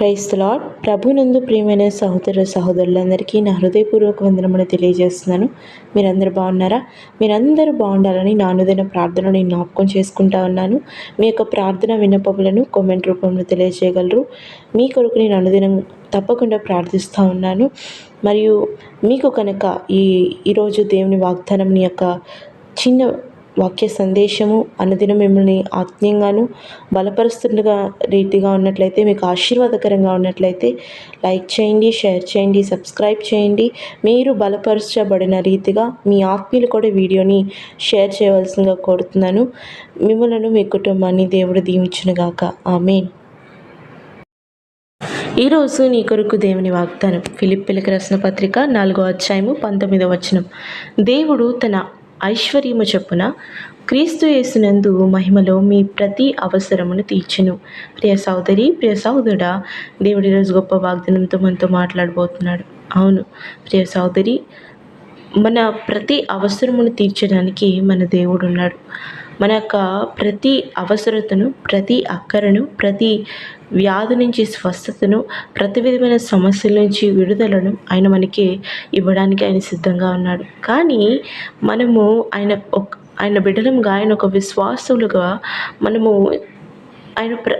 Praise the lord. ప్రభునందు ప్రియమైన సహోదర సహోదరులందరికీ నా హృదయపూర్వక వందనములు తెలియజేస్తున్నాను. మీరందరూ బాగున్నారా? మీరందరూ బాగుండాలని నా అనుదిన ప్రార్థనను నేను జ్ఞాపకం చేసుకుంటా ఉన్నాను. మీ యొక్క ప్రార్థన విన్నపములను కామెంట్ రూపంలో తెలియజేయగలరు. మీ కొరకు నేను అనుదినం తప్పకుండా ప్రార్థిస్తూ ఉన్నాను. మరియు మీకు కనుక ఈరోజు దేవుని వాగ్దానం యొక్క చిన్న వాక్య సందేశము అనుదినం మిమ్మల్ని ఆత్మీయంగాను బలపరుస్తుండగా రీతిగా ఉన్నట్లయితే, మీకు ఆశీర్వాదకరంగా ఉన్నట్లయితే లైక్ చేయండి, షేర్ చేయండి, సబ్స్క్రైబ్ చేయండి. మీరు బలపరచబడిన రీతిగా మీ ఆత్మీయులు కూడా వీడియోని షేర్ చేయవలసిందిగా కోరుతున్నాను. మిమ్మల్ని మీ కుటుంబాన్ని దేవుడు దీవించునుగాక. ఆమేన్. ఈరోజు నీ కొరకు దేవుని వాగ్దానం ఫిలిప్పీయులకు రాసిన పత్రిక 4వ అధ్యాయము 19వ వచనం. దేవుడు తన ఐశ్వర్యము చొప్పున క్రీస్తు యేసునందు మహిమలో మీ ప్రతి అవసరమును తీర్చును. ప్రియ సహోదరి, ప్రియ సహోదరుడా, దేవుడు ఈరోజు గొప్ప వాగ్దానంతో మనతో మాట్లాడబోతున్నాడు. అవును ప్రియ సహోదరి, మన ప్రతి అవసరమును తీర్చడానికి మన దేవుడు ఉన్నాడు. మన యొక్క ప్రతి అవసరతను, ప్రతి అక్కరను, ప్రతి వ్యాధి నుంచి స్వస్థతను, ప్రతి విధమైన సమస్యల నుంచి విడుదలను ఆయన మనకి ఇవ్వడానికి ఆయన సిద్ధంగా ఉన్నాడు. కానీ మనము ఆయన బిడ్డలంగా, ఆయన ఒక విశ్వాసులుగా మనము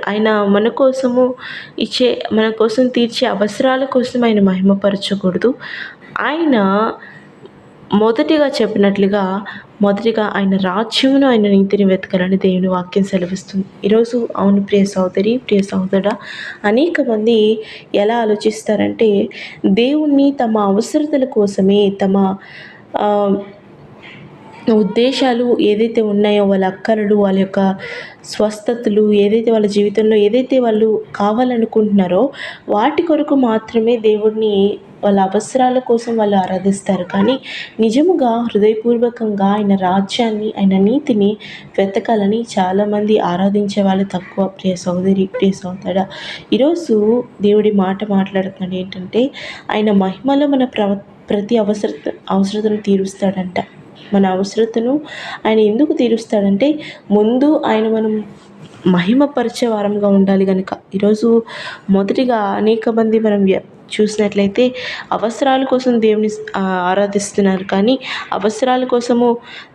ఆయన మన కోసము మన కోసం తీర్చే అవసరాల కోసం ఆయన మహిమపరచకూడదు. ఆయన మొదటిగా చెప్పినట్లుగా ఆయన రాజ్యమును, ఆయన నీతిని వెతకాలని దేవుని వాక్యం సెలవిస్తుంది. ఈరోజు అవును ప్రియ సహోదరి, ప్రియ సహోదరుడా, అనేక మంది ఎలా ఆలోచిస్తారంటే దేవుణ్ణి తమ అవసరతల కోసమే, తమ ఉద్దేశాలు ఏదైతే ఉన్నాయో, వాళ్ళ అక్కరలు, వాళ్ళ యొక్క స్వస్థతలు ఏదైతే వాళ్ళ జీవితంలో ఏదైతే వాళ్ళు కావాలనుకుంటున్నారో వాటి కొరకు మాత్రమే దేవుడిని వాళ్ళ అవసరాల కోసం వాళ్ళు ఆరాధిస్తారు. కానీ నిజముగా హృదయపూర్వకంగా ఆయన రాజ్యాన్ని, ఆయన నీతిని వెతకాలని చాలామంది ఆరాధించే వాళ్ళు తక్కువ. ప్రియ సహోదరి, ప్రియ సహోదరుడా, ఈరోజు దేవుడి మాట్లాడుతున్నాడు ఏంటంటే ఆయన మహిమలో మన ప్రతి అవసరతను తీరుస్తాడంట. మన అవసరతను ఆయన ఎందుకు తీరుస్తాడంటే ముందు ఆయన మనం మహిమపరిచే వారంగా ఉండాలి కనుక. ఈరోజు మొదటిగా అనేక మంది మనం చూసినట్లయితే అవసరాల కోసం దేవుని ఆరాధిస్తున్నారు, కానీ అవసరాల కోసము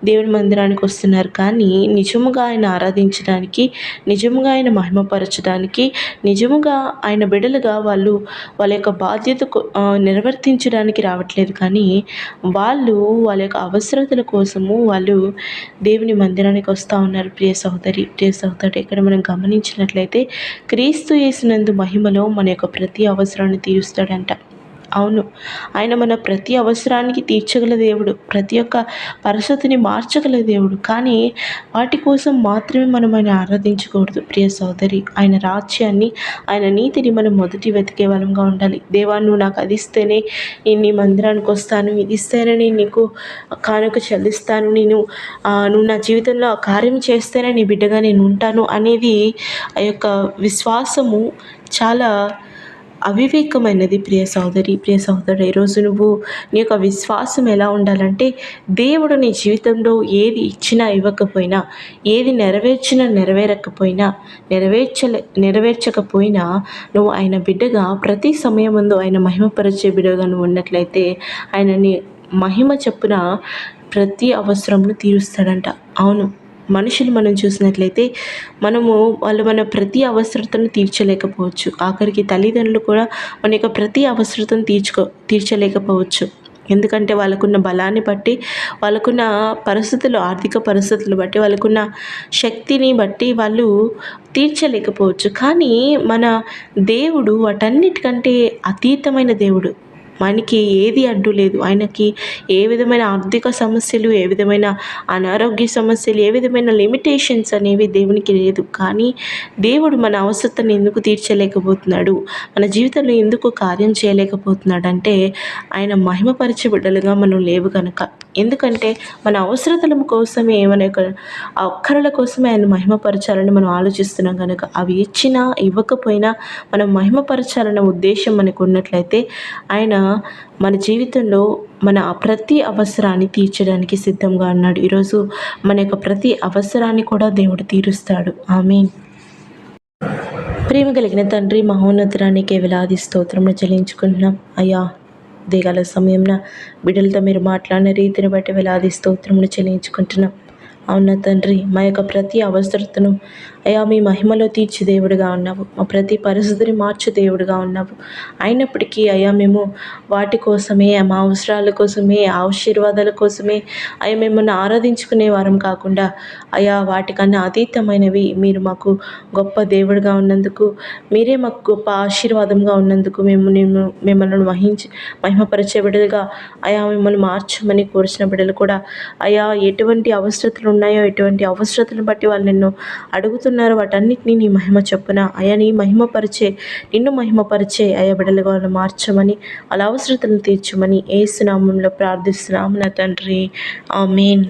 దేవుని మందిరానికి వస్తున్నారు. కానీ నిజముగా ఆయన ఆరాధించడానికి, నిజముగా ఆయన మహిమపరచడానికి, నిజముగా ఆయన బిడ్డలుగా వాళ్ళ యొక్క బాధ్యత నిర్వర్తించడానికి రావట్లేదు. కానీ వాళ్ళ యొక్క అవసరతల కోసము వాళ్ళు దేవుని మందిరానికి వస్తూ ఉన్నారు. ప్రియ సహోదరి, ప్రియ సహోదరుడు, ఇక్కడ మనం గమనించినట్లయితే క్రీస్తు యేసునందు మహిమలో మన యొక్క ప్రతి అవసరాన్ని తీరుస్తాడంట. అవును, ఆయన మన ప్రతి అవసరానికి తీర్చగల దేవుడు, ప్రతి ఒక్క పరిస్థితిని మార్చగల దేవుడు. కానీ వాటి కోసం మాత్రమే మనం ఆయన ఆరాధించకూడదు. ప్రియ సోదరి, ఆయన రాజ్యాన్ని, ఆయన నీతిని మనం మొదటి వెతికే వాళ్ళంగా ఉండాలి. దేవా, నువ్వు నాకు అది ఇస్తేనే నేను నీ మందిరానికి వస్తాను, ఇది ఇస్తేనే నేను నీకు కానుక చెల్లిస్తాను, నువ్వు నా జీవితంలో కార్యం చేస్తేనే నీ బిడ్డగా నేను ఉంటాను అనేది ఆ యొక్క విశ్వాసము చాలా అవివేకమైనది. ప్రియ సహోదరి, ప్రియ సహోదరుడు, ఈరోజు నువ్వు నీ యొక్క విశ్వాసం ఎలా ఉండాలంటే దేవుడు నీ జీవితంలో ఏది ఇచ్చినా ఇవ్వకపోయినా, ఏది నెరవేర్చకపోయినా నువ్వు ఆయన బిడ్డగా ప్రతి సమయం ముందు ఆయన మహిమపరిచే బిడ్డగా నువ్వు ఉన్నట్లయితే ఆయనని మహిమ చెప్పున ప్రతి అవసరంను తీరుస్తాడంట. అవును, మనుషులు మనం చూసినట్లయితే వాళ్ళు మన ప్రతి అవసరతను తీర్చలేకపోవచ్చు. ఆఖరికి తల్లిదండ్రులు కూడా మన యొక్క ప్రతి అవసరతను తీర్చలేకపోవచ్చు. ఎందుకంటే వాళ్ళకున్న బలాన్ని బట్టి, వాళ్ళకున్న పరిస్థితులు, ఆర్థిక పరిస్థితులు బట్టి, వాళ్ళకున్న శక్తిని బట్టి వాళ్ళు తీర్చలేకపోవచ్చు. కానీ మన దేవుడు వాటన్నిటికంటే అతీతమైన దేవుడు. మనకి ఏది అడ్డు లేదు. ఆయనకి ఏ విధమైన ఆర్థిక సమస్యలు, ఏ విధమైన అనారోగ్య సమస్యలు, ఏ విధమైన లిమిటేషన్స్ అనేవి దేవునికి లేదు. కానీ దేవుడు మన అవసరతను ఎందుకు తీర్చలేకపోతున్నాడు, మన జీవితంలో ఎందుకు కార్యం చేయలేకపోతున్నాడు అంటే ఆయన మహిమపరిచే బిడ్డలుగా మనం లేవు కనుక. ఎందుకంటే మన అవసరతల కోసమే, మన యొక్క అక్కరల కోసమే ఆయన మహిమపరచాలని మనం ఆలోచిస్తున్నాం కనుక. అవి ఇచ్చినా ఇవ్వకపోయినా మనం మహిమపరచాలన్న ఉద్దేశం మనకు ఉన్నట్లయితే ఆయన మన జీవితంలో మన ప్రతి అవసరాన్ని తీర్చడానికి సిద్ధంగా ఉన్నాడు. ఈరోజు మన యొక్క ప్రతి అవసరాన్ని కూడా దేవుడు తీరుస్తాడు. ఆమేన్. ప్రేమ కలిగిన తండ్రి, మహోన్నతురానికే వేలాది స్తోత్రములు చెల్లించుకుంటున్నాం అయ్యా. ఉదయకాల సమయంన బిడ్డలతో మీరు మాట్లాడిన రీతిని బట్టి వేలాది స్తోత్రములు చెల్లించుకుంటున్నాం. అవునా తండ్రి, మా యొక్క ప్రతి అవసరతను అయా మీ మహిమలో తీర్చి దేవుడిగా ఉన్నావు. మా ప్రతి పరిస్థితిని మార్చు దేవుడిగా ఉన్నావు. అయినప్పటికీ అయ్యా మేము వాటి కోసమే, మా అవసరాల కోసమే, ఆశీర్వాదాల కోసమే అయ్యా మిమ్మల్ని ఆరాధించుకునే వారం కాకుండా అయా వాటికన్నా అతీతమైనవి మీరు మాకు గొప్ప దేవుడిగా ఉన్నందుకు, మీరే మాకు గొప్ప ఆశీర్వాదంగా ఉన్నందుకు మిమ్మల్ని మహిమపరిచే బిడ్డలుగా అయా మిమ్మల్ని మార్చమని కోర్చిన బిడ్డలు కూడా అయా ఎటువంటి అవసరతలు ఉన్నాయో, ఎటువంటి అవసరతలను బట్టి వాళ్ళు నిన్ను అడుగుతున్నారో వాటన్నిటినీ నీ మహిమ చొప్పున అయా నిన్ను మహిమపరిచే అయా బిడ్డలుగా వాళ్ళు మార్చమని, వాళ్ళ అవసరతలను తీర్చమని యేసు నామములో ప్రార్థిస్తున్నాము నా తండ్రి. ఆమేన్.